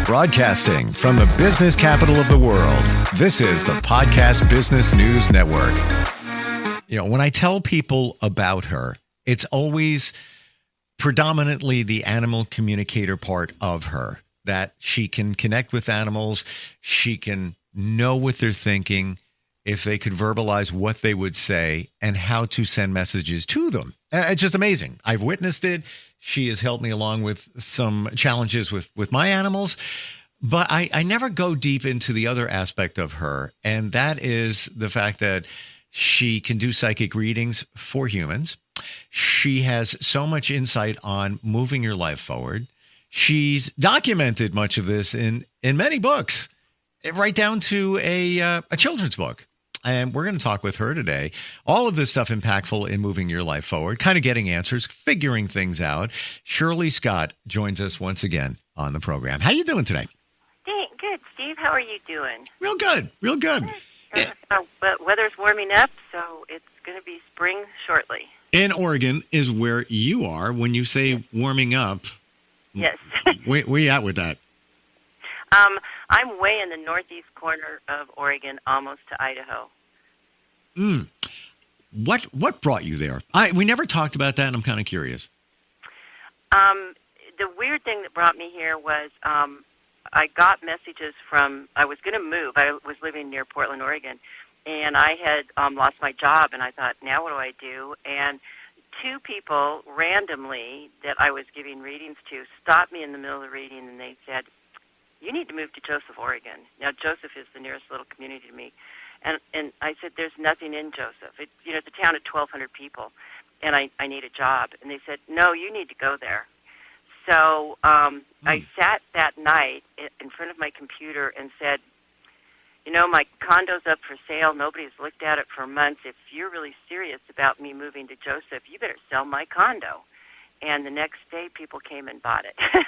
Broadcasting from the business capital of the world, this is the Podcast Business News Network. You know, when I tell people about her, it's always predominantly the animal communicator part of her, that she can connect with animals. She can know what they're thinking, if they could verbalize what they would say and how to send messages to them. It's just amazing. I've witnessed it. She has helped me along with some challenges with my animals, but I never go deep into the other aspect of her, and that is the fact that she can do psychic readings for humans. She has so much insight on moving your life forward. She's documented much of this in many books, right down to a children's book. And we're going to talk with her today. All of this stuff impactful in moving your life forward, kind of getting answers, figuring things out. Shirley Scott joins us once again on the program. How you doing today? Good, Steve. How are you doing? Real good. Real good. Weather's warming up, so it's going to be spring shortly. In Oregon is where you are. When you say warming up, yes. where you at with that? I'm way in the northeast corner of Oregon, almost to Idaho. What brought you there? We never talked about that, and I'm kind of curious. The weird thing that brought me here was I got messages from, I was going to move. I was living near Portland, Oregon, and I had lost my job, and I thought, now what do I do? And two people randomly that I was giving readings to stopped me in the middle of the reading, and they said, you need to move to Joseph, Oregon. Now, Joseph is the nearest little community to me. And I said, there's nothing in Joseph. It's a town of 1,200 people, and I need a job. And they said, no, you need to go there. So I sat that night in front of my computer and said, my condo's up for sale. Nobody's looked at it for months. If you're really serious about me moving to Joseph, you better sell my condo. And the next day, people came and bought it.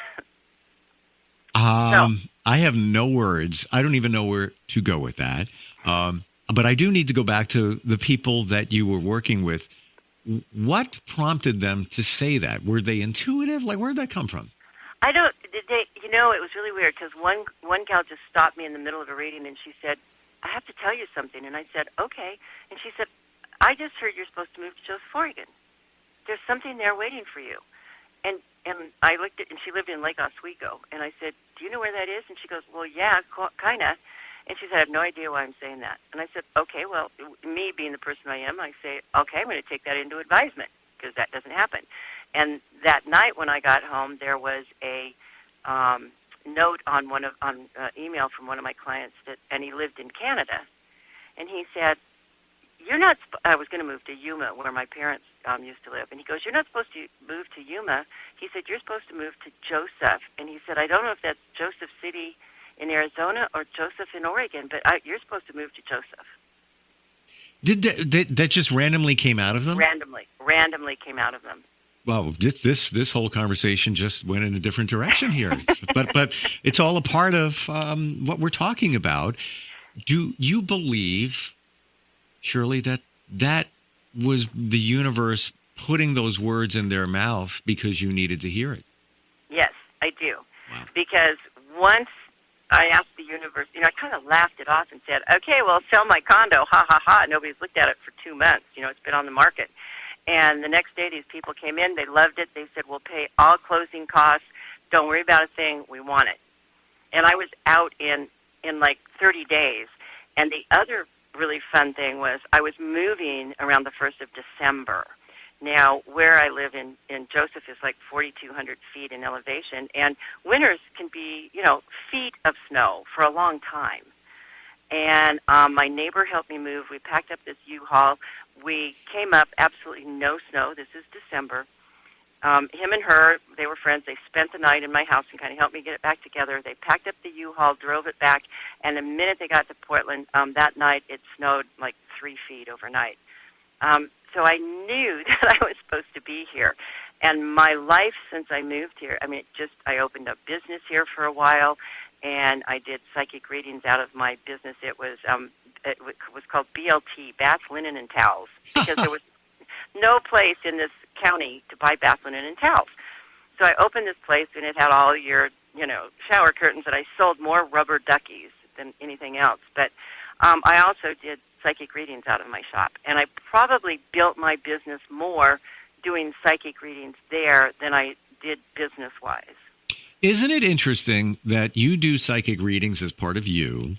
I have no words. I don't even know where to go with that. But I do need to go back to the people that you were working with. What prompted them to say that? Were they intuitive? Like, where did that come from? I don't. It was really weird because one gal just stopped me in the middle of a reading and she said, I have to tell you something. And I said, okay. And she said, I just heard you're supposed to move to Joseph, Oregon. There's something there waiting for you. And I looked at, and she lived in Lake Oswego, and I said, do you know where that is? And she goes, well, yeah, kind of. And she said, I have no idea why I'm saying that. And I said, okay, well, me being the person I am, I say, okay, I'm going to take that into advisement, because that doesn't happen. And that night when I got home, there was a note on email from one of my clients, and he lived in Canada. And he said, I was going to move to Yuma, where my parents used to live. And he goes, you're not supposed to move to Yuma. He said, you're supposed to move to Joseph. And he said, I don't know if that's Joseph City in Arizona or Joseph in Oregon, but you're supposed to move to Joseph. Did that just randomly came out of them? Randomly came out of them. Well, this whole conversation just went in a different direction here. but it's all a part of what we're talking about. Do you believe, Shirley, that was the universe putting those words in their mouth because you needed to hear it? Yes, I do. Wow. Because once I asked the universe, I kind of laughed it off and said, okay, well, sell my condo, ha, ha, ha. Nobody's looked at it for 2 months. It's been on the market. And the next day, these people came in. They loved it. They said, we'll pay all closing costs. Don't worry about a thing. We want it. And I was out in like 30 days. And the other really fun thing was I was moving around the 1st of December. Now, where I live in Joseph is like 4,200 feet in elevation, and winters can be, feet of snow for a long time. And my neighbor helped me move. We packed up this U-Haul. We came up, absolutely no snow. This is December. Him and her, they were friends. They spent the night in my house and kind of helped me get it back together. They packed up the U-Haul, drove it back, and the minute they got to Portland, that night it snowed like 3 feet overnight. So I knew that I was supposed to be here. And my life since I moved here, I opened a business here for a while, and I did psychic readings out of my business. It was called BLT, Bath, Linen, and Towels, because there was no place in this county to buy bath linen and towels. So I opened this place, and it had all your shower curtains, that I sold more rubber duckies than anything else. But I also did psychic readings out of my shop, and I probably built my business more doing psychic readings there than I did business-wise. Isn't it interesting that you do psychic readings as part of you,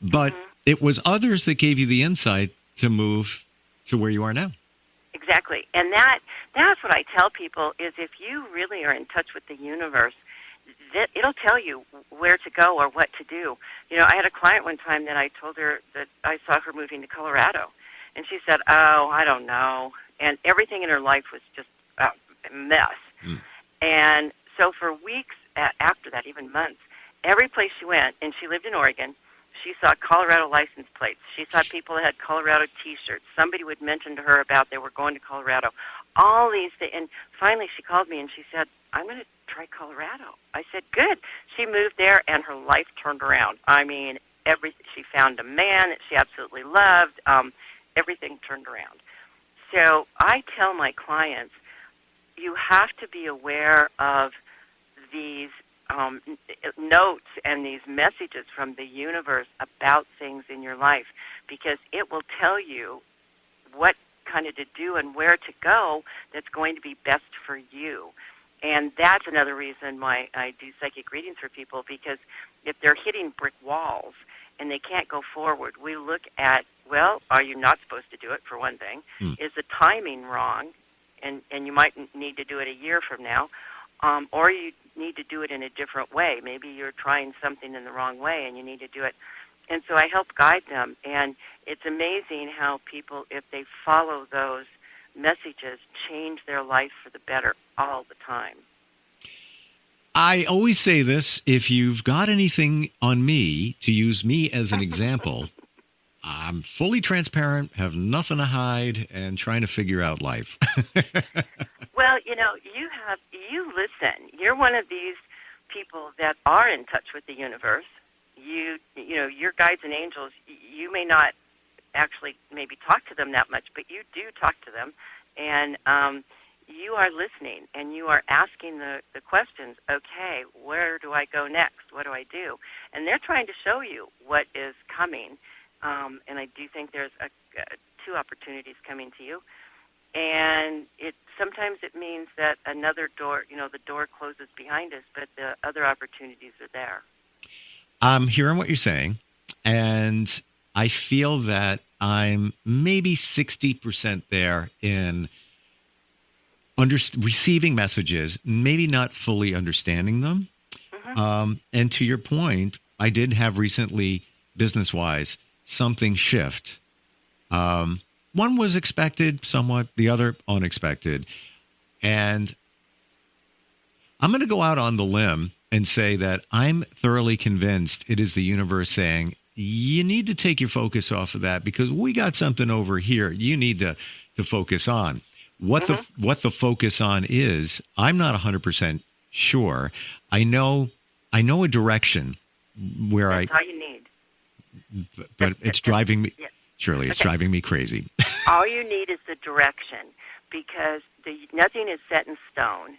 but it was others that gave you the insight to move to where you are now? Exactly. And that's what I tell people is if you really are in touch with the universe, it'll tell you where to go or what to do. I had a client one time that I told her that I saw her moving to Colorado. And she said, oh, I don't know. And everything in her life was just a mess. And so for weeks after that, even months, every place she went, and she lived in Oregon, she saw Colorado license plates. She saw people that had Colorado T-shirts. Somebody would mention to her about they were going to Colorado. All these things. And finally she called me and she said, I'm going to try Colorado. I said, good. She moved there and her life turned around. I mean, she found a man that she absolutely loved. Everything turned around. So I tell my clients, you have to be aware of these notes and these messages from the universe about things in your life, because it will tell you what kind of to do and where to go that's going to be best for you. And that's another reason why I do psychic readings for people, because if they're hitting brick walls and they can't go forward, we look at, well, are you not supposed to do it, for one thing? Is the timing wrong? And you might need to do it a year from now. Or you need to do it in a different way. Maybe you're trying something in the wrong way and you need to do it. And so I help guide them. And it's amazing how people, if they follow those messages, change their life for the better all the time. I always say this, if you've got anything on me, to use me as an example, I'm fully transparent, have nothing to hide, and trying to figure out life. Well, you listen. You're one of these people that are in touch with the universe. Your guides and angels, you may not actually maybe talk to them that much, but you do talk to them, and you are listening, and you are asking the questions, okay, where do I go next? What do I do? And they're trying to show you what is coming, and I do think there's two opportunities coming to you. And sometimes it means that another door, the door closes behind us, but the other opportunities are there. I'm hearing what you're saying, and I feel that I'm maybe 60% there in receiving messages, maybe not fully understanding them. And to your point, I did have recently, business-wise, something shift. One was expected somewhat, the other unexpected. And I'm going to go out on the limb and say that I'm thoroughly convinced it is the universe saying, you need to take your focus off of that because we got something over here you need to focus on. What the focus on is, I'm not 100% sure. I know a direction where That's all you need. But it's driving me. Yeah. Shirley, it's driving me crazy. All you need is the direction, because nothing is set in stone,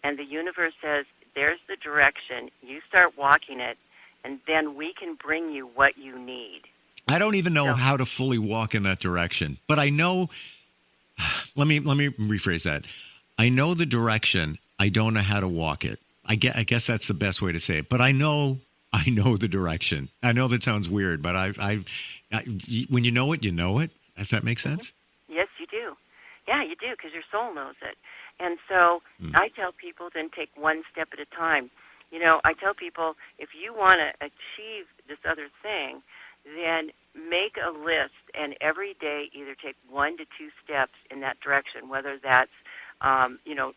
and the universe says, there's the direction, you start walking it, and then we can bring you what you need. I don't even know how to fully walk in that direction, but I know, let me rephrase that. I know the direction, I don't know how to walk it. I guess that's the best way to say it, but I know the direction. I know that sounds weird, but when you know it, if that makes sense. Yes, you do. Yeah, you do, because your soul knows it. And so I tell people, then take one step at a time. I tell people, if you want to achieve this other thing, then make a list, and every day either take 1 to 2 steps in that direction, whether that's,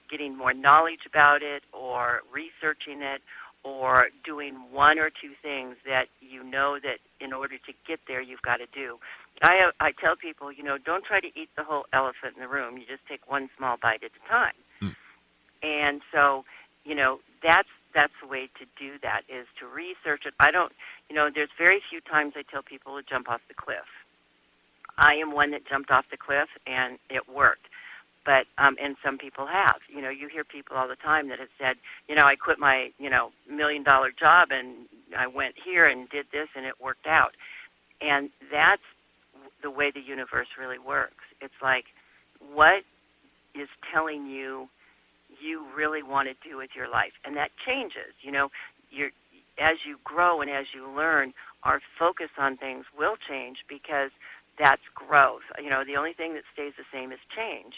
getting more knowledge about it or researching it, or doing 1 or 2 things that you know that in order to get there you've got to do. I tell people, don't try to eat the whole elephant in the room. You just take one small bite at a time. And so, that's the way to do that, is to research it. There's very few times I tell people to jump off the cliff. I am one that jumped off the cliff, and it worked. But and some people have. You hear people all the time that have said, I quit my $1 million job and I went here and did this and it worked out. And that's the way the universe really works. It's like, what is telling you really want to do with your life? And that changes. As you grow and as you learn, our focus on things will change because that's growth. The only thing that stays the same is change.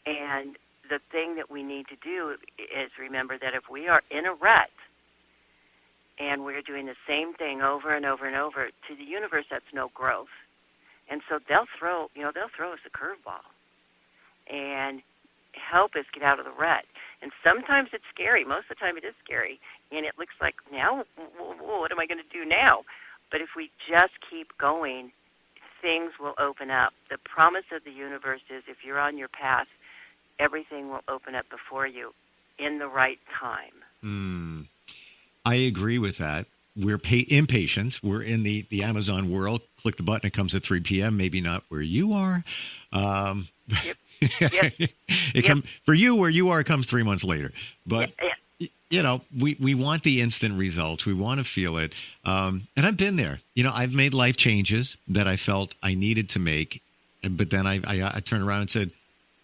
And the thing that we need to do is remember that if we are in a rut and we're doing the same thing over and over and over, to the universe, that's no growth. And so they'll throw us a curveball and help us get out of the rut. And sometimes it's scary. Most of the time it is scary. And it looks like, now, what am I going to do now? But if we just keep going, things will open up. The promise of the universe is if you're on your path, everything will open up before you in the right time. I agree with that. We're impatient. We're in the Amazon world. Click the button. It comes at 3 p.m. Maybe not where you are. Yep. Yep. For you, where you are, it comes 3 months later. But, yeah. We want the instant results. We want to feel it. And I've been there. I've made life changes that I felt I needed to make. But then I turned around and said,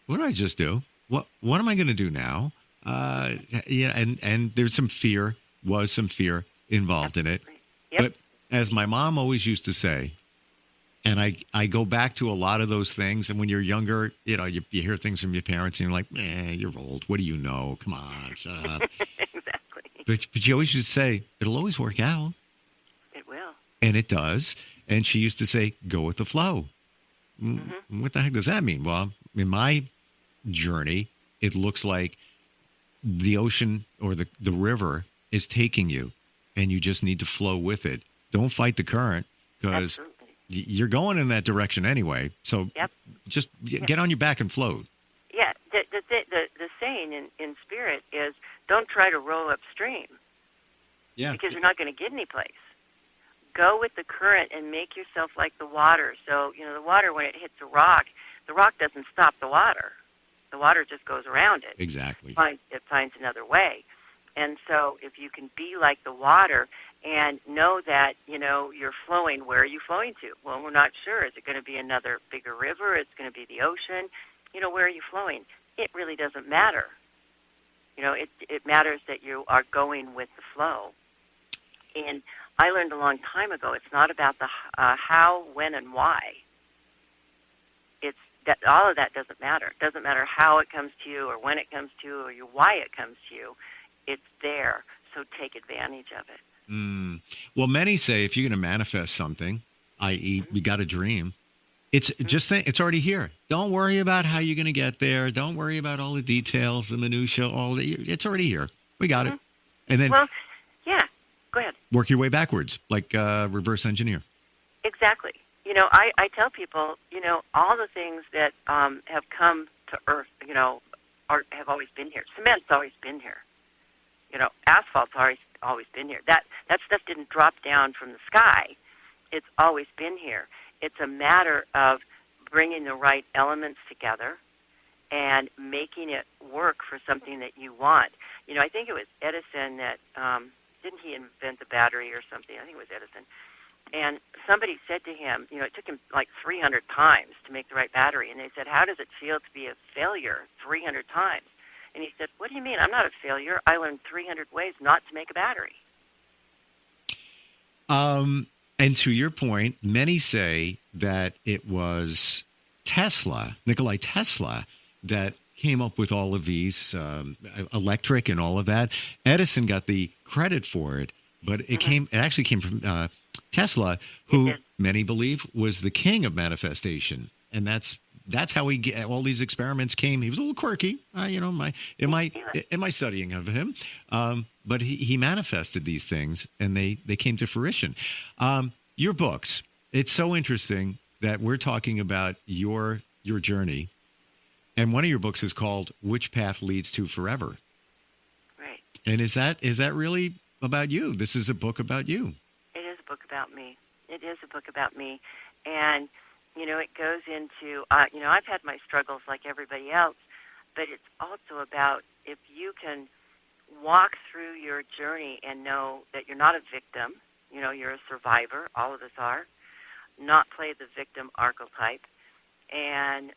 what did I just do? What am I going to do now? And there's some fear involved in it. Yep. But as my mom always used to say, and I go back to a lot of those things. And when you're younger, you hear things from your parents and you're like, you're old. What do you know? Come on, shut up. Exactly. But you always used to say, it'll always work out. It will. And it does. And she used to say, go with the flow. Mm-hmm. What the heck does that mean? Well, in my journey, it looks like the ocean or the river is taking you, and you just need to flow with it. Don't fight the current, because you're going in that direction anyway. So just get on your back and float. Yeah, the saying in spirit is, don't try to row upstream. Yeah. Because you're not going to get any place. Go with the current and make yourself like the water. So, the water, when it hits the rock doesn't stop the water. The water just goes around it. Exactly. It finds another way. And so if you can be like the water and know that, you're flowing, where are you flowing to? Well, we're not sure. Is it going to be another bigger river? It's going to be the ocean. Where are you flowing? It really doesn't matter. It matters that you are going with the flow. And I learned a long time ago, it's not about the how, when, and why. It's that all of that doesn't matter. It doesn't matter how it comes to you or when it comes to you or why it comes to you. It's there, so take advantage of it. Well, many say if you're going to manifest something, i.e., we got a dream, it's just think it's already here. Don't worry about how you're going to get there. Don't worry about all the details, the minutia, it's already here. We got it. And then go ahead. Work your way backwards, like reverse engineer. Exactly. I tell people, all the things that have come to Earth, have always been here. Cement's always been here. Asphalt's always been here. That stuff didn't drop down from the sky. It's always been here. It's a matter of bringing the right elements together and making it work for something that you want. I think it was Edison that, didn't he invent the battery or something? I think it was Edison. And somebody said to him, it took him like 300 times to make the right battery. And they said, how does it feel to be a failure 300 times? And he said, what do you mean? I'm not a failure. I learned 300 ways not to make a battery. And to your point, many say that it was Nikola Tesla, that came up with all of these electric and all of that. Edison got the credit for it, but it actually came from Tesla, who many believe was the king of manifestation, and that's how all these experiments came. He was a little quirky, in my studying of him, but he manifested these things, and they came to fruition. Your books, it's so interesting that we're talking about your journey, and one of your books is called "Which Path Leads to Forever." Right. And is that really about you? This is a book about you. It is a book about me. It is a book about me, and it goes into, I've had my struggles like everybody else, but it's also about if you can walk through your journey and know that you're not a victim, you're a survivor, all of us are, not play the victim archetype, and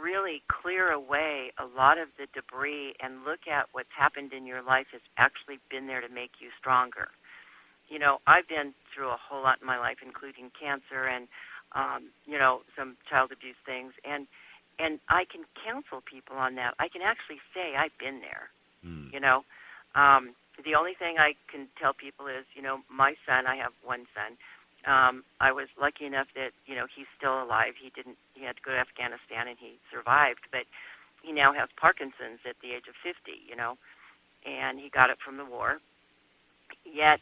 really clear away a lot of the debris and look at what's happened in your life has actually been there to make you stronger. I've been through a whole lot in my life, including cancer and, some child abuse things, and I can counsel people on that. I can actually say I've been there, The only thing I can tell people is, my son, I have one son, I was lucky enough that, he's still alive. He had to go to Afghanistan and he survived, but he now has Parkinson's at the age of 50, and he got it from the war. Yet,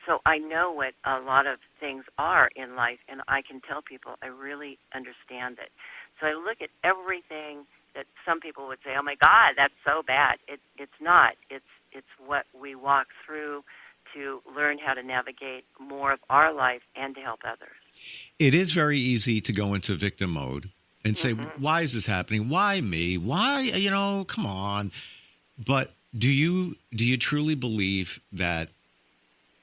so I know what a lot of things are in life, and I can tell people I really understand it. So I look at everything that some people would say, oh my God, that's so bad. It's not. It's what we walk through to learn how to navigate more of our life and to help others. It is very easy to go into victim mode and say, why is this happening? Why me? Why, come on. But do you truly believe that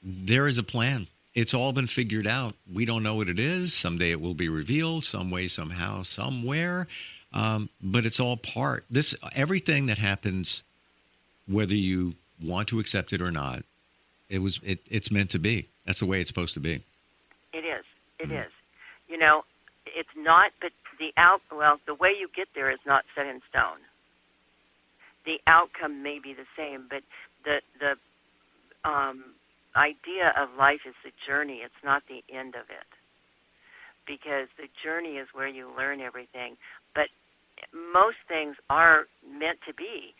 there is a plan? It's all been figured out. We don't know what it is. Someday it will be revealed, some way, somehow, somewhere. But it's all part. Everything that happens, whether you want to accept it or not, it's meant to be. That's the way it's supposed to be. It is. It is. It's not, but the way you get there is not set in stone. The outcome may be the same, but the idea of life is the journey. It's not the end of it, because the journey is where you learn everything. But most things are meant to be.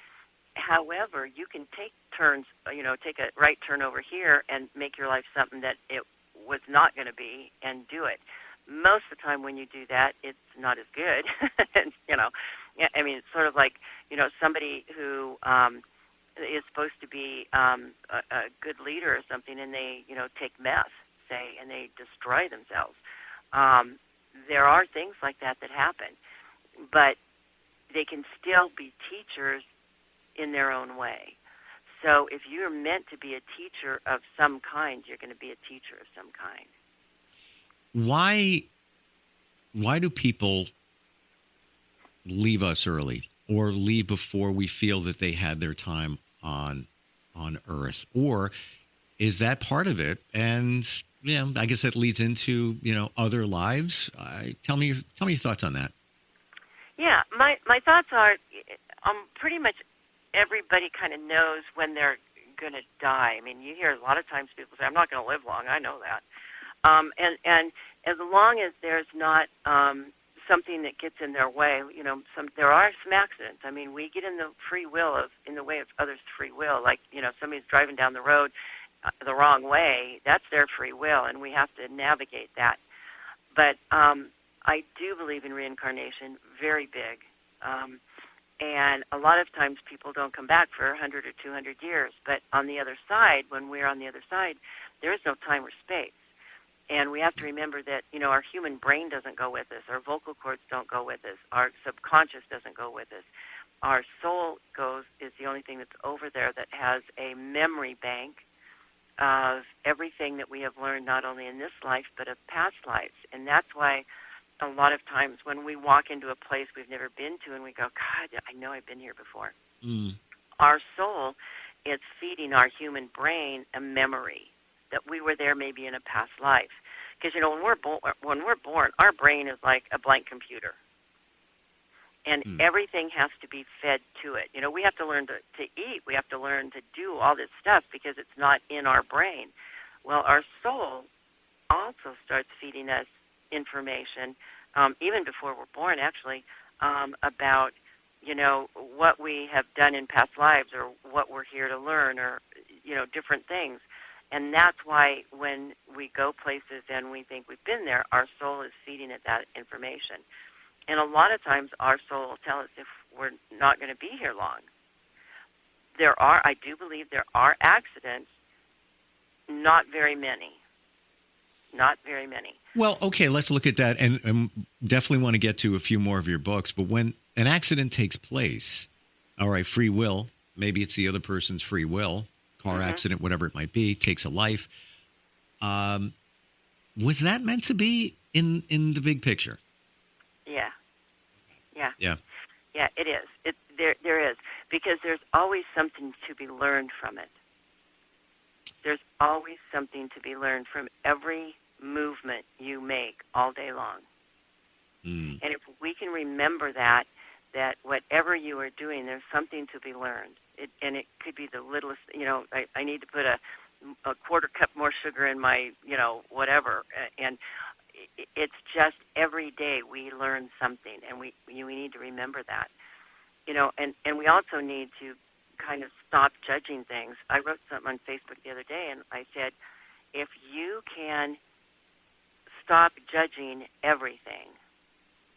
However, you can take turns, take a right turn over here and make your life something that it was not going to be and do it. Most of the time when you do that, it's not as good. It's sort of like, somebody who is supposed to be a good leader or something, and they, take meth, say, and they destroy themselves. There are things like that happen, but they can still be teachers in their own way. So if you're meant to be a teacher of some kind, you're going to be a teacher of some kind. Why do people leave us early or leave before we feel that they had their time on Earth? Or is that part of it? And I guess that leads into other lives. Tell me your thoughts on that. Yeah, my thoughts are pretty much everybody kind of knows when they're going to die. I mean, you hear a lot of times people say, I'm not going to live long. I know that. And as long as there's not something that gets in their way, there are some accidents. I mean, we get in the way of others' free will. Like, somebody's driving down the road the wrong way. That's their free will, and we have to navigate that. But I do believe in reincarnation, very big. And a lot of times people don't come back for 100 or 200 years. But on the other side, when we're on the other side, there is no time or space. And we have to remember that, our human brain doesn't go with us. Our vocal cords don't go with us. Our subconscious doesn't go with us. Our soul is the only thing that's over there that has a memory bank of everything that we have learned, not only in this life, but of past lives. And that's why a lot of times when we walk into a place we've never been to and we go, God, I know I've been here before. Our soul is feeding our human brain a memory that we were there maybe in a past life. Because, when we're born, our brain is like a blank computer. And everything has to be fed to it. We have to learn to eat. We have to learn to do all this stuff because it's not in our brain. Well, our soul also starts feeding us information, even before we're born, actually, about, what we have done in past lives or what we're here to learn or, different things. And that's why when we go places and we think we've been there, our soul is feeding it that information. And a lot of times our soul will tell us if we're not going to be here long. I do believe there are accidents, not very many. Not very many. Well, okay, let's look at that and definitely want to get to a few more of your books. But when an accident takes place, All right, free will. Maybe it's the other person's free will, car accident, whatever it might be, takes a life. Was that meant to be in the big picture? Yeah. Yeah. Yeah. Yeah, it is. There is, because there's always something to be learned from it. There's always something to be learned from every movement you make all day long. And if we can remember that whatever you are doing, there's something to be learned. And it could be the littlest, I need to put a quarter cup more sugar in my, whatever. And it's just every day we learn something, and we need to remember that. And we also need to kind of stop judging things. I wrote something on Facebook the other day, and I said, if you can stop judging everything,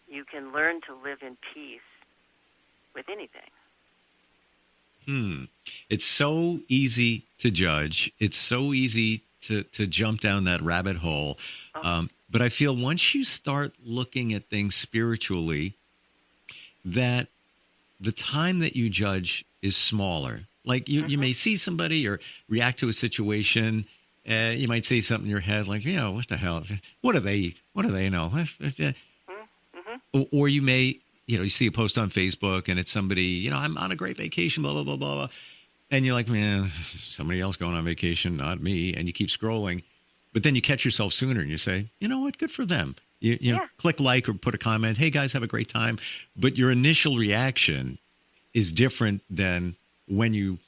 you can learn to live in peace with anything. It's so easy to judge. It's so easy to jump down that rabbit hole. But I feel once you start looking at things spiritually, that the time that you judge is smaller. Like you may see somebody or react to a situation. You might say something in your head like, what the hell? What do they know? Or you may, you see a post on Facebook and it's somebody, I'm on a great vacation, blah, blah, blah, blah. And you're like, man, somebody else going on vacation, not me. And you keep scrolling. But then you catch yourself sooner and you say, you know what? Good for them. You click like or put a comment. Hey, guys, have a great time. But your initial reaction is different than when you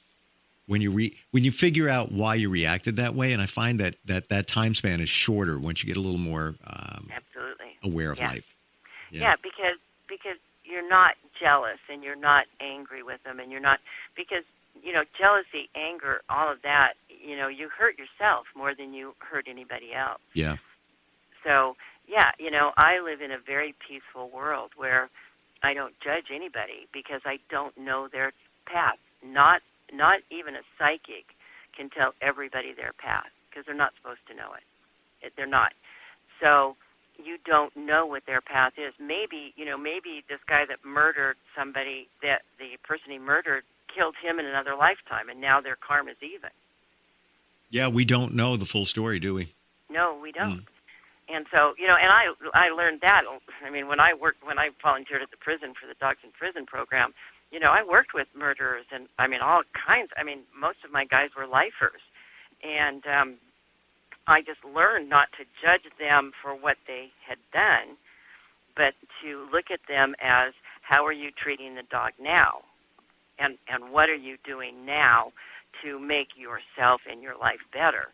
figure out why you reacted that way. And I find that time span is shorter once you get a little more absolutely aware of life. Yeah, because you're not jealous and you're not angry with them, and you're not, because, jealousy, anger, all of that, you hurt yourself more than you hurt anybody else. Yeah. So, yeah, I live in a very peaceful world where I don't judge anybody because I don't know their path. Not even a psychic can tell everybody their path because they're not supposed to know it. They're not. So you don't know what their path is. Maybe this guy that murdered somebody, that the person he murdered killed him in another lifetime, and now their karma's even. Yeah, we don't know the full story, do we? No, we don't. And so, and I learned that. I mean, when I volunteered at the prison for the Dogs in Prison program, I worked with murderers and, all kinds. Most of my guys were lifers. And I just learned not to judge them for what they had done, but to look at them as, how are you treating the dog now? And what are you doing now to make yourself and your life better?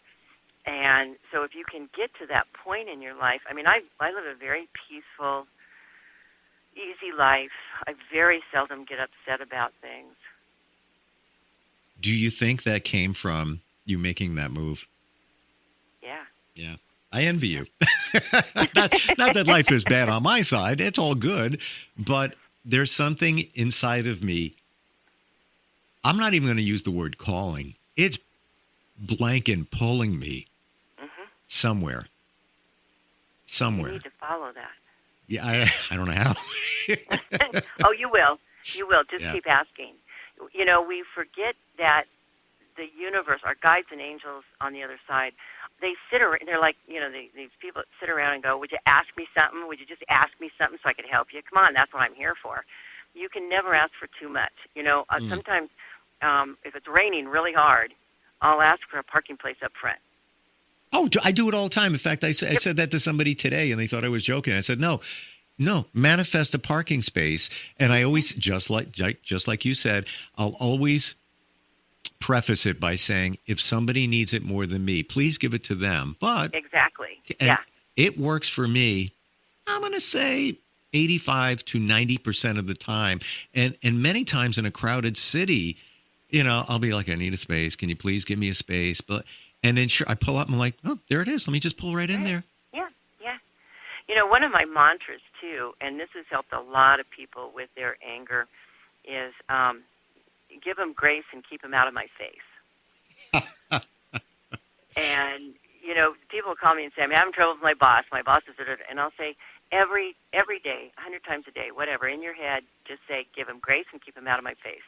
And so if you can get to that point in your life, I live a very peaceful, easy life. I very seldom get upset about things. Do you think that came from you making that move? Yeah. Yeah. I envy you. not that life is bad on my side. It's all good. But there's something inside of me. I'm not even going to use the word calling. It's blanket pulling me somewhere. You need to follow that. Yeah, I don't know how. Oh, you will. You will. Just keep asking. We forget that the universe, our guides and angels on the other side, they sit around, they're like, these people that sit around and go, would you ask me something? Would you just ask me something so I could help you? Come on, that's what I'm here for. You can never ask for too much. Sometimes if it's raining really hard, I'll ask for a parking place up front. Oh, I do it all the time. In fact, I said that to somebody today, and they thought I was joking. I said, no, manifest a parking space. And I always, just like you said, I'll always preface it by saying, if somebody needs it more than me, please give it to them. But exactly, it works for me. I'm going to say 85 to 90% of the time, and many times in a crowded city, I'll be like, I need a space. Can you please give me a space? And then sure, I pull up and I'm like, oh, there it is. Let me just pull right in there. Yeah. One of my mantras, too, and this has helped a lot of people with their anger, is give them grace and keep them out of my face. And, people call me and say, I'm having trouble with my boss. My boss is, and I'll say, every day, 100 times a day, whatever, in your head, just say, give them grace and keep them out of my face.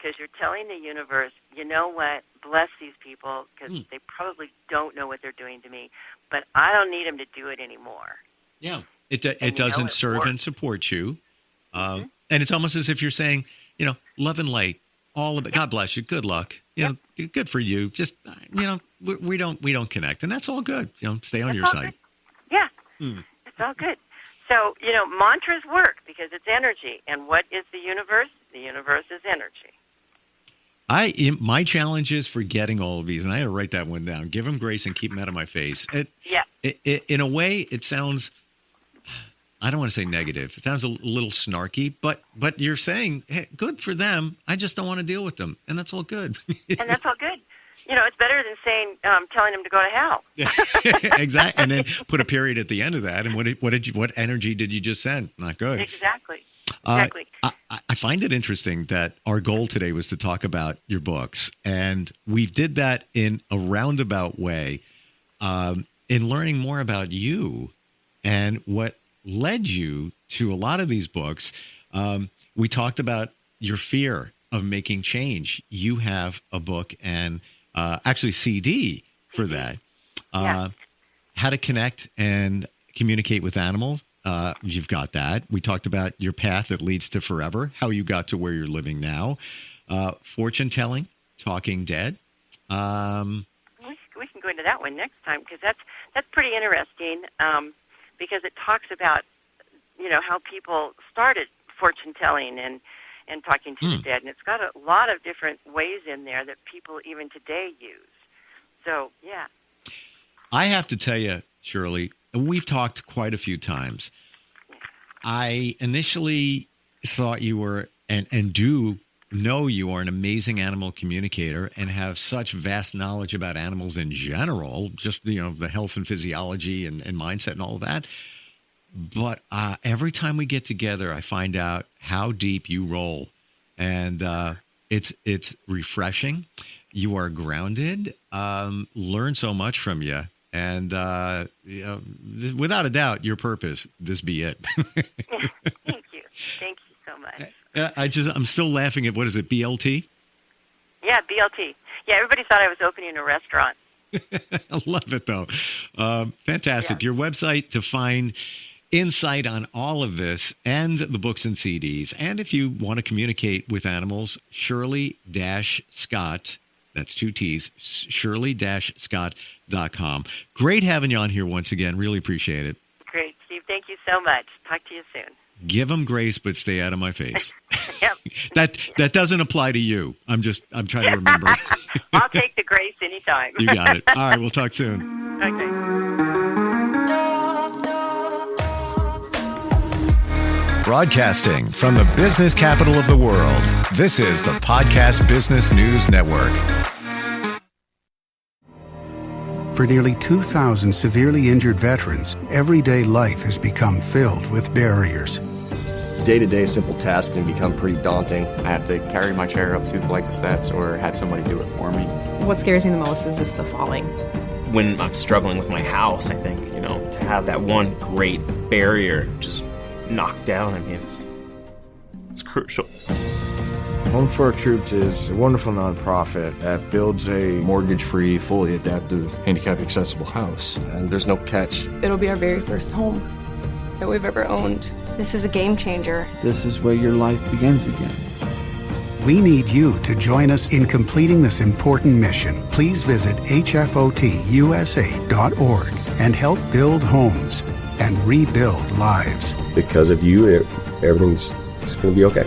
because you're telling the universe, you know what, bless these people because they probably don't know what they're doing to me, but I don't need them to do it anymore. Yeah, it doesn't serve works. and support you. And it's almost as if you're saying, love and light, all of it. God bless you. Good luck. Good for you. Just, we don't connect. And that's all good. Stay on your side. Good. Yeah, it's all good. So, mantras work because it's energy. And what is the universe? The universe is energy. My challenge is forgetting all of these, and I had to write that one down. Give them grace and keep them out of my face. In a way, it sounds, I don't want to say negative. It sounds a little snarky, but you're saying, hey, good for them. I just don't want to deal with them, and that's all good. And that's all good. It's better than saying, telling them to go to hell. Exactly, and then put a period at the end of that. And what energy did you just send? Not good. Exactly. I find it interesting that our goal today was to talk about your books, and we did that in a roundabout way, in learning more about you and what led you to a lot of these books. We talked about your fear of making change. You have a book and actually CD for that. How to connect and communicate with animals. You've got that. We talked about your path that leads to forever, how you got to where you're living now. Fortune telling, talking dead. We can go into that one next time because that's pretty interesting because it talks about how people started fortune telling and talking to the dead, and it's got a lot of different ways in there that people even today use. So yeah, I have to tell you, Shirley, we've talked quite a few times. I initially thought you were, and do know you are an amazing animal communicator and have such vast knowledge about animals in general, just, the health and physiology and mindset and all of that. But every time we get together, I find out how deep you roll. And it's refreshing. You are grounded, learn so much from you. And without a doubt, your purpose, this be it. Thank you. Thank you so much. I'm still laughing at, what is it, BLT? Yeah, BLT. Yeah, everybody thought I was opening a restaurant. I love it, though. Fantastic. Yeah. Your website to find insight on all of this and the books and CDs. And if you want to communicate with animals, Shirley-Scott, that's 2 T's, Shirley-Scott.com. Great having you on here once again. Really appreciate it. Great, Steve. Thank you so much. Talk to you soon. Give them grace, but stay out of my face. Yep. That doesn't apply to you. I'm trying to remember. I'll take the grace anytime. You got it. All right, we'll talk soon. Okay. Broadcasting from the business capital of the world, this is the Podcast Business News Network. For nearly 2,000 severely injured veterans, everyday life has become filled with barriers. Day-to-day simple tasks can become pretty daunting. I have to carry my chair up 2 flights of steps or have somebody do it for me. What scares me the most is just the falling. When I'm struggling with my house, I think, to have that one great barrier just knocked down, it's crucial. Home for Our Troops is a wonderful nonprofit that builds a mortgage-free, fully adaptive, handicap-accessible house. And there's no catch. It'll be our very first home that we've ever owned. This is a game changer. This is where your life begins again. We need you to join us in completing this important mission. Please visit hfotusa.org and help build homes and rebuild lives. Because of you, everything's going to be okay.